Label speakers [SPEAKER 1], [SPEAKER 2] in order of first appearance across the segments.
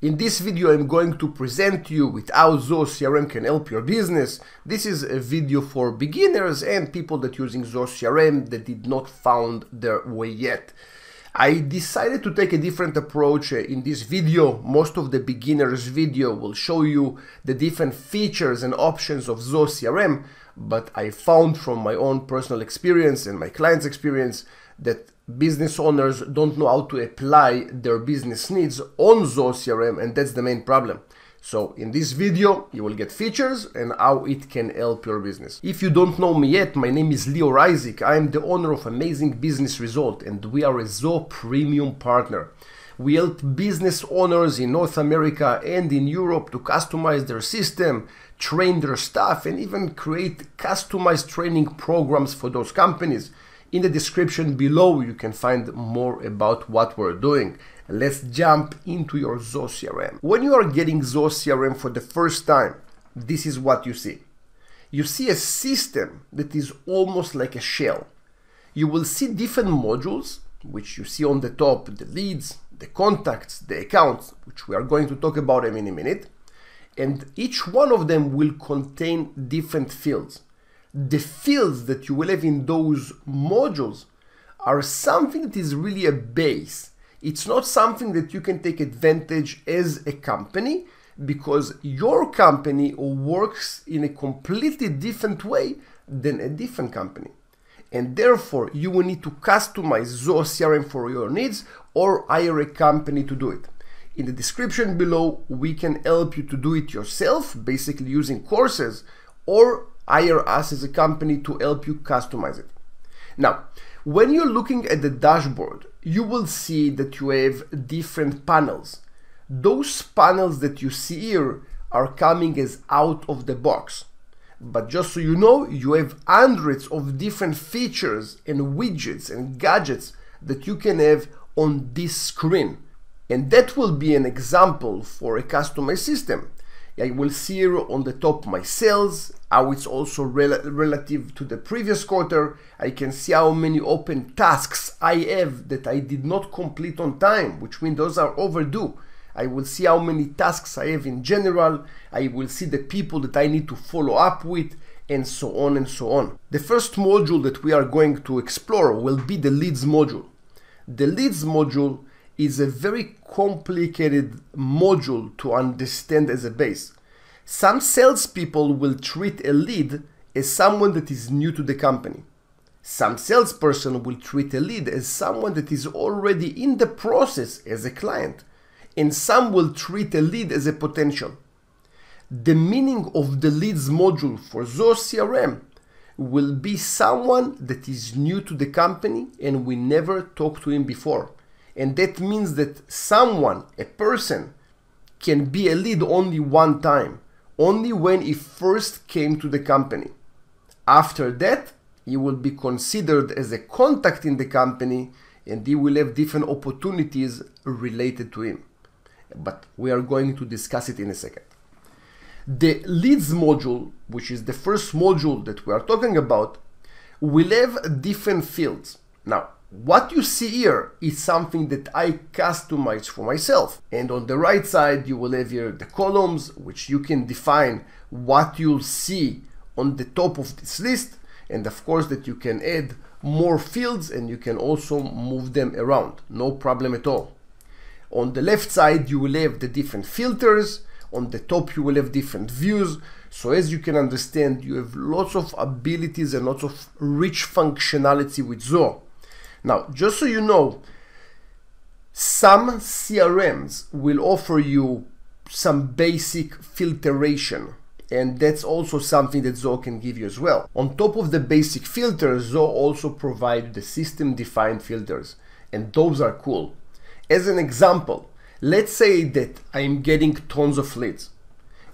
[SPEAKER 1] In this video, I'm going to present you with how Zoho CRM can help your business. This is a video for beginners and people that using Zoho CRM that did not found their way yet. I decided to take a different approach in this video. Most of the beginners video will show you the different features and options of Zoho CRM, but I found from my own personal experience and my clients' experience that business owners don't know how to apply their business needs on Zoho CRM, and that's the main problem. So in this video, you will get features and how it can help your business. If you don't know me yet, my name is Leo Isaac. I am the owner of Amazing Business Result, and we are a Zoho Premium partner. We help business owners in North America and in Europe to customize their system, train their staff, and even create customized training programs for those companies. In the description below, you can find more about what we're doing. Let's jump into your Zoho CRM. When you are getting Zoho CRM for the first time, this is what you see. You see a system that is almost like a shell. You will see different modules, which you see on the top, the leads, the contacts, the accounts, which we are going to talk about in a minute. And each one of them will contain different fields. The fields that you will have in those modules are something that is really a base. It's not something that you can take advantage as a company, because your company works in a completely different way than a different company. And therefore, you will need to customize Zoho CRM for your needs or hire a company to do it. In the description below, we can help you to do it yourself, basically using courses, or hire us as a company to help you customize it. Now, when you're looking at the dashboard, you will see that you have different panels. Those panels that you see here are coming as out of the box. But just so you know, you have hundreds of different features and widgets and gadgets that you can have on this screen. And that will be an example for a customized system. I will see here on the top my sales, how it's also relative to the previous quarter. I can see how many open tasks I have that I did not complete on time, which means those are overdue. I will see how many tasks I have in general. I will see the people that I need to follow up with, and so on and so on. The first module that we are going to explore will be the leads module. The leads module is a very complicated module to understand as a base. Some salespeople will treat a lead as someone that is new to the company. Some salesperson will treat a lead as someone that is already in the process as a client. And some will treat a lead as a potential. The meaning of the leads module for Zoho CRM will be someone that is new to the company and we never talked to him before. And that means that someone, a person, can be a lead only one time, only when he first came to the company. After that, he will be considered as a contact in the company and he will have different opportunities related to him. But we are going to discuss it in a second. The leads module, which is the first module that we are talking about, will have different fields. Now, what you see here is something that I customized for myself. And on the right side, you will have here the columns, which you can define what you'll see on the top of this list. And of course that you can add more fields and you can also move them around. No problem at all. On the left side, you will have the different filters. On the top, you will have different views. So as you can understand, you have lots of abilities and lots of rich functionality with Zoho. Now, just so you know, some CRMs will offer you some basic filtration, and that's also something that Zoho can give you as well. On top of the basic filters, Zoho also provides the system-defined filters, and those are cool. As an example, let's say that I'm getting tons of leads,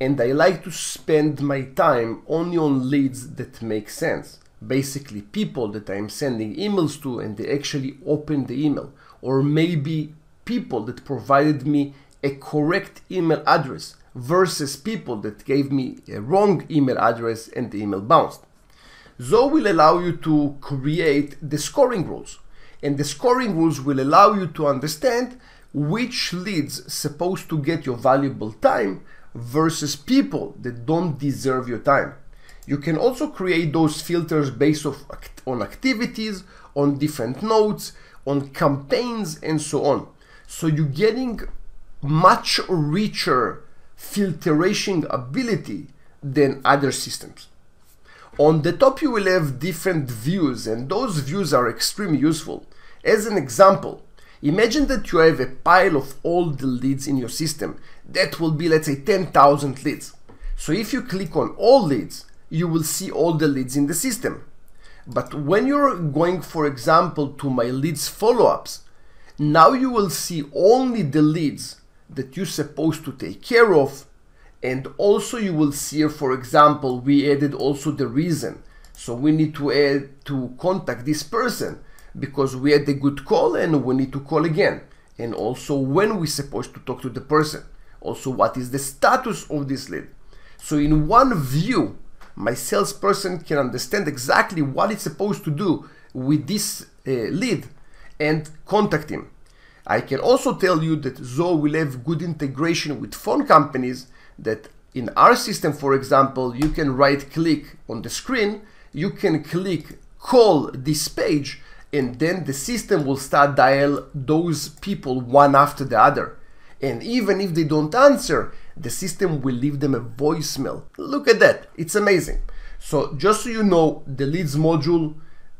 [SPEAKER 1] and I like to spend my time only on leads that make sense. Basically people that I'm sending emails to and they actually open the email, or maybe people that provided me a correct email address versus people that gave me a wrong email address and the email bounced. Zoho will allow you to create the scoring rules, and the scoring rules will allow you to understand which leads supposed to get your valuable time versus people that don't deserve your time. You can also create those filters based on activities, on different notes, on campaigns, and so on. So you're getting much richer filtration ability than other systems. On the top you will have different views, and those views are extremely useful. As an example, imagine that you have a pile of all the leads in your system. That will be, let's say, 10,000 leads. So if you click on all leads, you will see all the leads in the system. But when you're going, for example, to my leads follow-ups, now you will see only the leads that you're supposed to take care of. And also you will see here, for example, we added also the reason. So we need to add to contact this person because we had a good call and we need to call again. And also when we're supposed to talk to the person. Also what is the status of this lead. So in one view, my salesperson can understand exactly what it's supposed to do with this lead and contact him. I can also tell you that Zoho will have good integration with phone companies, that in our system, for example, you can right click on the screen, you can click call this page, and then the system will start dial those people one after the other. And even if they don't answer, the system will leave them a voicemail. Look at that, it's amazing. So just so you know, the leads module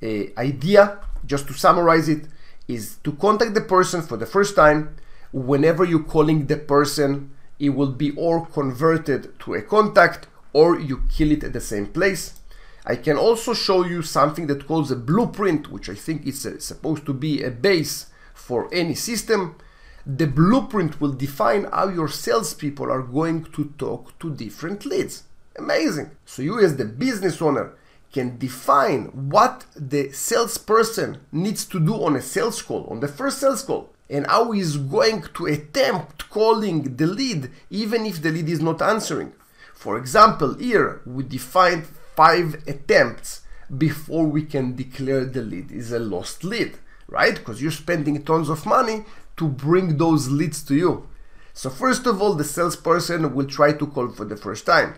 [SPEAKER 1] idea, just to summarize it, is to contact the person for the first time. Whenever you're calling the person, it will be or converted to a contact or you kill it at the same place. I can also show you something that calls a blueprint, which I think is supposed to be a base for any system. The blueprint will define how your salespeople are going to talk to different leads. Amazing. So you as the business owner can define what the salesperson needs to do on a sales call, on the first sales call, and how he's going to attempt calling the lead even if the lead is not answering. For example, here we defined 5 attempts before we can declare the lead is a lost lead, right? Because you're spending tons of money to bring those leads to you. So first of all, the salesperson will try to call for the first time.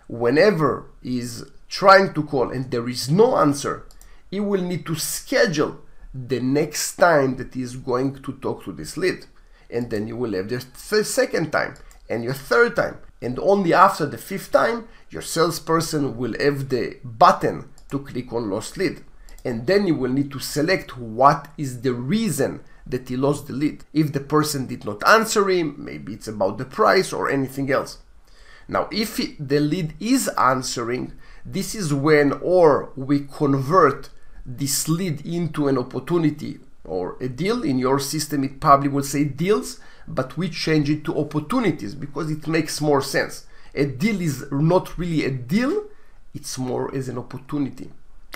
[SPEAKER 1] Whenever he's trying to call and there is no answer, he will need to schedule the next time that he is going to talk to this lead. And then you will have the second time and your third time. And only after the 5th time, your salesperson will have the button to click on lost lead. And then you will need to select what is the reason that he lost the lead. If the person did not answer him, maybe it's about the price or anything else. Now, if the lead is answering, this is when or we convert this lead into an opportunity or a deal. In your system, it probably will say deals, but we change it to opportunities because it makes more sense. A deal is not really a deal, it's more as an opportunity.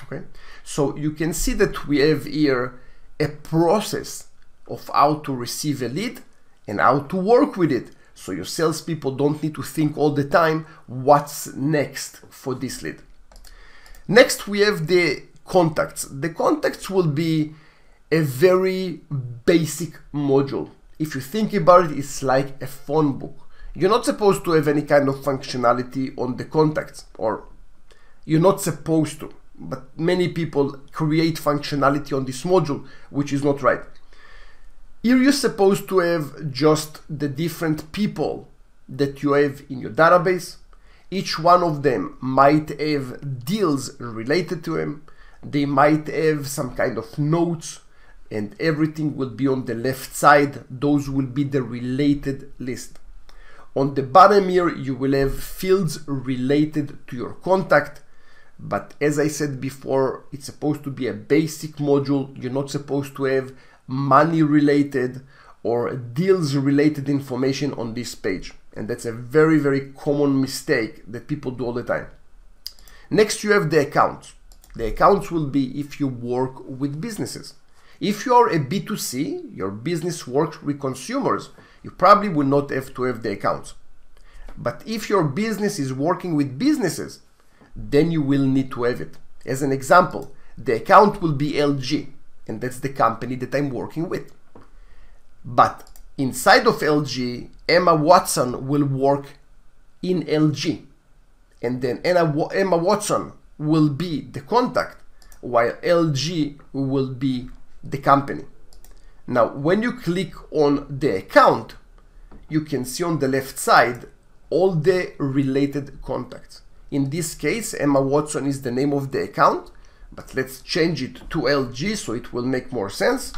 [SPEAKER 1] Okay, so you can see that we have here a process of how to receive a lead and how to work with it. So your salespeople don't need to think all the time what's next for this lead. Next, we have the contacts. The contacts will be a very basic module. If you think about it, it's like a phone book. You're not supposed to have any kind of functionality on the contacts, or you're not supposed to, but many people create functionality on this module, which is not right. Here you're supposed to have just the different people that you have in your database. Each one of them might have deals related to him. They might have some kind of notes, and everything will be on the left side. Those will be the related list. On the bottom here, you will have fields related to your contact. But as I said before, it's supposed to be a basic module. You're not supposed to have money related or deals related information on this page. And that's a very, very common mistake that people do all the time. Next, you have the accounts. The accounts will be if you work with businesses. If you are a B2C, your business works with consumers, you probably will not have to have the accounts. But if your business is working with businesses, then you will need to have it. As an example, the account will be LG, and that's the company that I'm working with. But inside of LG, Emma Watson will work in LG, and then Emma Watson will be the contact, while LG will be the company. Now, when you click on the account, you can see on the left side all the related contacts. In this case, Emma Watson is the name of the account, but let's change it to LG so it will make more sense.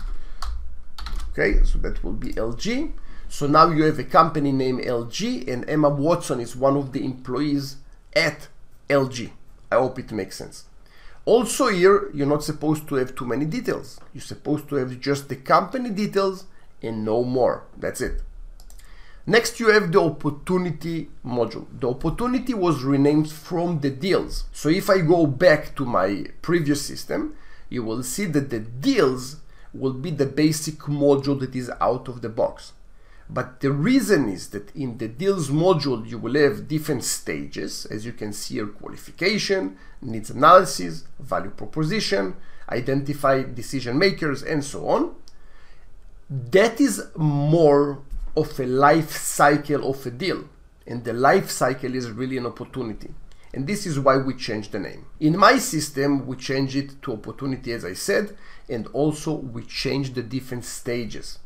[SPEAKER 1] Okay, so that will be LG. So now you have a company named LG, and Emma Watson is one of the employees at LG. I hope it makes sense. Also here, you're not supposed to have too many details. You're supposed to have just the company details and no more. That's it. Next, you have the opportunity module. The opportunity was renamed from the deals. So if I go back to my previous system, you will see that the deals will be the basic module that is out of the box. But the reason is that in the deals module, you will have different stages, as you can see here: qualification, needs analysis, value proposition, identify decision makers, and so on. That is more of a life cycle of a deal, and the life cycle is really an opportunity. And this is why we changed the name. In my system, we changed it to opportunity, as I said, and also we changed the different stages.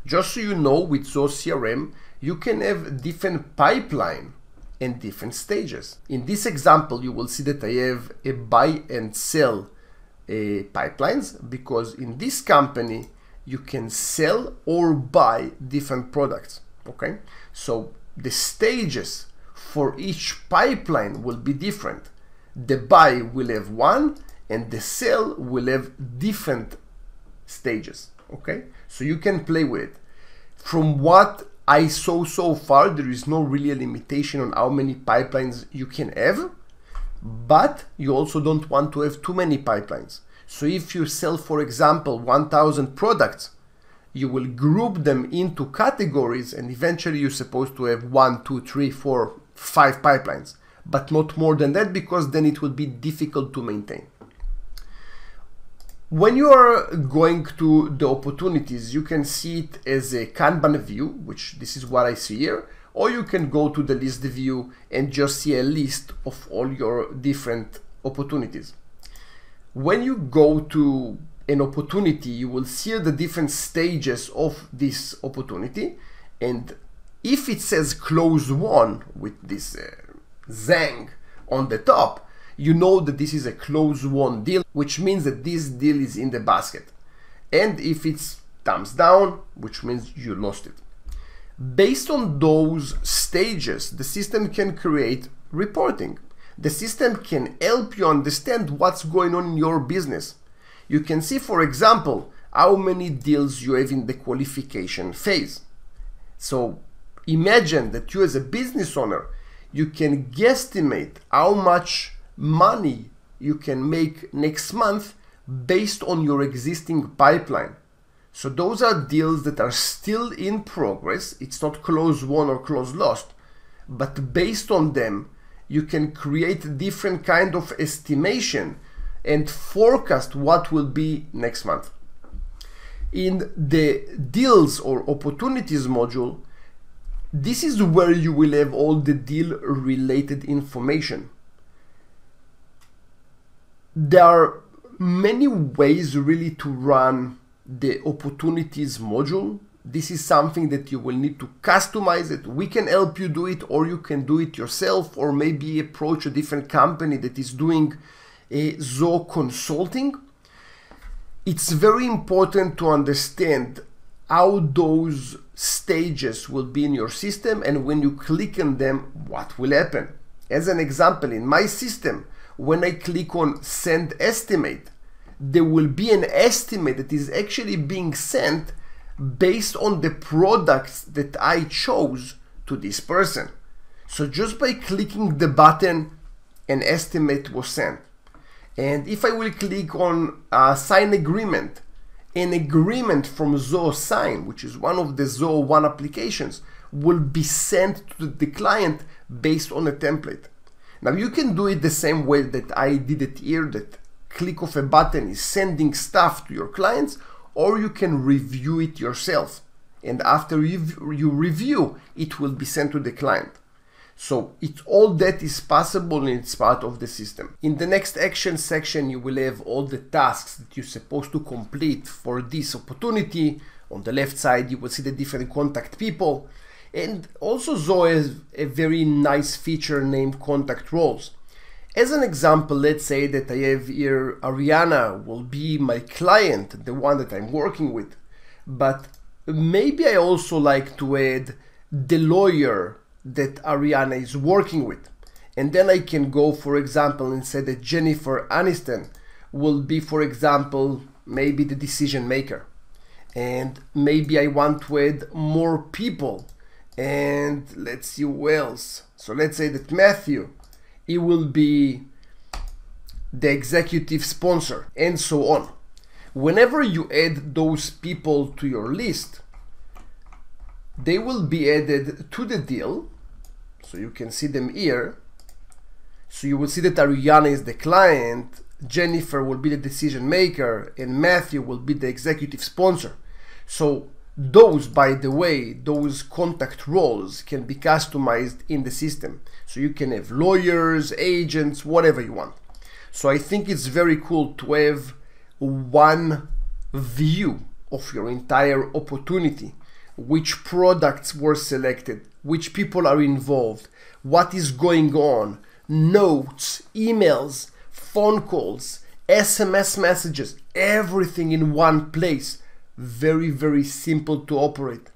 [SPEAKER 1] Just so you know, with Zoho CRM, you can have different pipeline and different stages. In this example, you will see that I have a buy and sell pipelines, because in this company, you can sell or buy different products. Okay, so the stages for each pipeline will be different. The buy will have one, and the sell will have different stages. Okay, so you can play with it. From what I saw so far, there is no really limitation on how many pipelines you can have, but you also don't want to have too many pipelines. So if you sell, for example, 1,000 products, you will group them into categories, and eventually you're supposed to have 1, 2, 3, 4, 5 pipelines, but not more than that, because then it will be difficult to maintain. When you are going to the opportunities, you can see it as a Kanban view, which this is what I see here, or you can go to the list view and just see a list of all your different opportunities. When you go to an opportunity, you will see the different stages of this opportunity, and if it says close won with this Zang on the top, you know that this is a close won deal, which means that this deal is in the basket. And if it's thumbs down, which means you lost it. Based on those stages, the system can create reporting. The system can help you understand what's going on in your business. You can see, for example, how many deals you have in the qualification phase. So imagine that you, as a business owner, you can guesstimate how much money you can make next month based on your existing pipeline. So those are deals that are still in progress. It's not close won or close lost, but based on them, you can create different kind of estimation and forecast what will be next month. In the deals or opportunities module, this is where you will have all the deal related information. There are many ways really to run the opportunities module. This is something that you will need to customize it. We can help you do it, or you can do it yourself, or maybe approach a different company that is doing a Zoho consulting. It's very important to understand how those stages will be in your system, and when you click on them, what will happen. As an example, in my system, when I click on send estimate, there will be an estimate that is actually being sent based on the products that I chose to this person. So just by clicking the button, an estimate was sent. And if I will click on sign agreement, an agreement from Zoho Sign, which is one of the Zoho One applications, will be sent to the client based on a template. Now you can do it the same way that I did it here, that click of a button is sending stuff to your clients, or you can review it yourself. and after you review, it will be sent to the client. So all that is possible, and it's part of the system. In the next action section, you will have all the tasks that you're supposed to complete for this opportunity. On the left side, you will see the different contact people. And also Zoho has a very nice feature named contact roles. As an example, let's say that I have here Ariana will be my client, the one that I'm working with. But maybe I also like to add the lawyer that Ariana is working with. And then I can go, for example, and say that Jennifer Aniston will be, for example, maybe the decision maker. And maybe I want to add more people. And let's see who else. So let's say that Matthew, he will be the executive sponsor, and so on. Whenever you add those people to your list, they will be added to the deal. So you can see them here. So you will see that Ariana is the client, Jennifer will be the decision maker, and Matthew will be the executive sponsor. So those, by the way, those contact roles can be customized in the system. So you can have lawyers, agents, whatever you want. So I think it's very cool to have one view of your entire opportunity, which products were selected, which people are involved, what is going on, notes, emails, phone calls, SMS messages, everything in one place. Very, very simple to operate.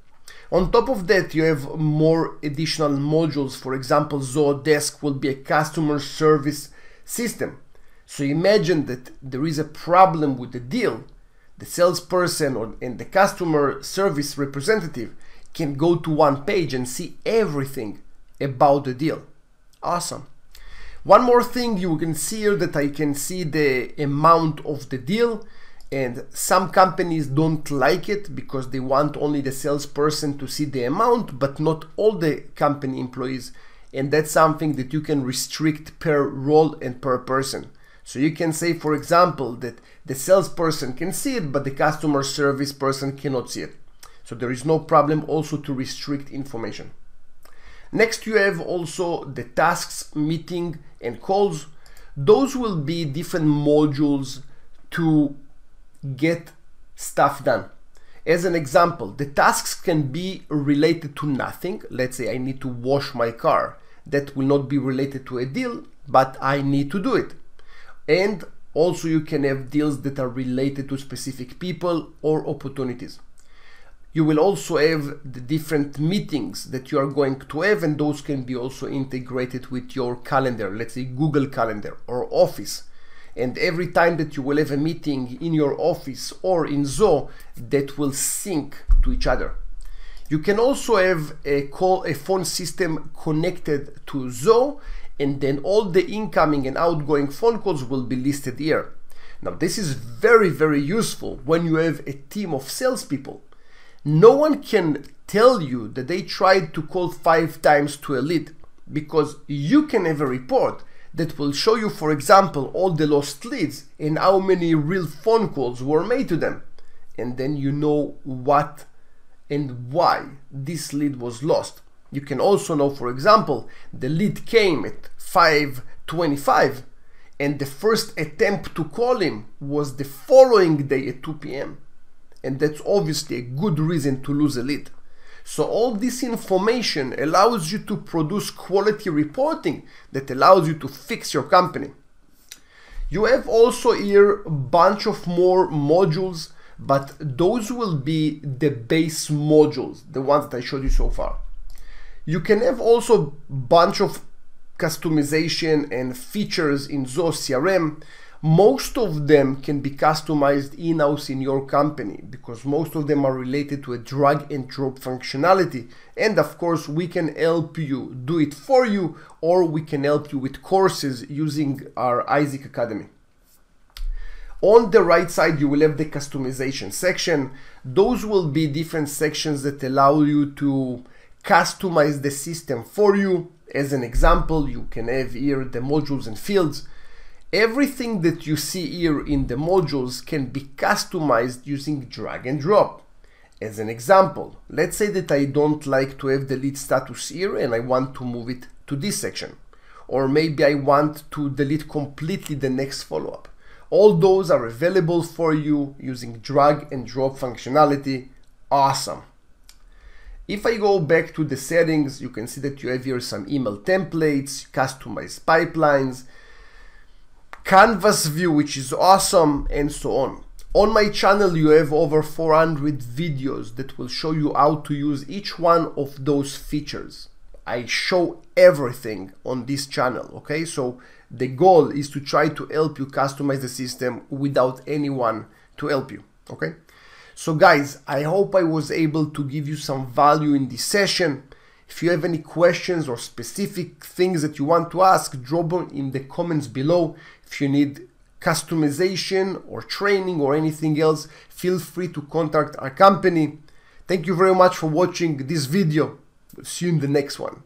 [SPEAKER 1] On top of that, you have more additional modules. For example, Zoho Desk will be a customer service system. So imagine that there is a problem with the deal. The salesperson and the customer service representative can go to one page and see everything about the deal. Awesome. One more thing you can see here, that I can see the amount of the deal. And some companies don't like it because they want only the salesperson to see the amount, but not all the company employees. And that's something that you can restrict per role and per person. So you can say, for example, that the salesperson can see it, but the customer service person cannot see it. So there is no problem also to restrict information. Next, you have also the tasks, meeting, and calls. Those will be different modules to get stuff done. As an example, the tasks can be related to nothing. Let's say I need to wash my car. That will not be related to a deal, but I need to do it. And also you can have deals that are related to specific people or opportunities. You will also have the different meetings that you are going to have, and those can be also integrated with your calendar, let's say Google Calendar or Office. And every time that you will have a meeting in your office or in Zoho, that will sync to each other. You can also have a phone system connected to Zoho, and then all the incoming and outgoing phone calls will be listed here. Now, this is very, very useful when you have a team of salespeople. No one can tell you that they tried to call 5 times to a lead, because you can have a report that will show you, for example, all the lost leads and how many real phone calls were made to them. And then you know what and why this lead was lost. You can also know, for example, the lead came at 5:25 and the first attempt to call him was the following day at 2 p.m. And that's obviously a good reason to lose a lead. So all this information allows you to produce quality reporting that allows you to fix your company. You have also here a bunch of more modules, but those will be the base modules, the ones that I showed you so far. You can have also a bunch of customization and features in Zoho CRM. Most of them can be customized in-house in your company because most of them are related to a drag and drop functionality. And of course, we can help you do it for you, or we can help you with courses using our Isaac Academy. On the right side, you will have the customization section. Those will be different sections that allow you to customize the system for you. As an example, you can have here the modules and fields. Everything that you see here in the modules can be customized using drag and drop. As an example, let's say that I don't like to have the lead status here and I want to move it to this section. Or maybe I want to delete completely the next follow-up. All those are available for you using drag and drop functionality. Awesome. If I go back to the settings, you can see that you have here some email templates, customized pipelines, canvas view, which is awesome, and so on. On my channel, you have over 400 videos that will show you how to use each one of those features. I show everything on this channel, okay? So the goal is to try to help you customize the system without anyone to help you, okay? So guys, I hope I was able to give you some value in this session. If you have any questions or specific things that you want to ask, drop them in the comments below. If you need customization or training or anything else, feel free to contact our company. Thank you very much for watching this video. See you in the next one.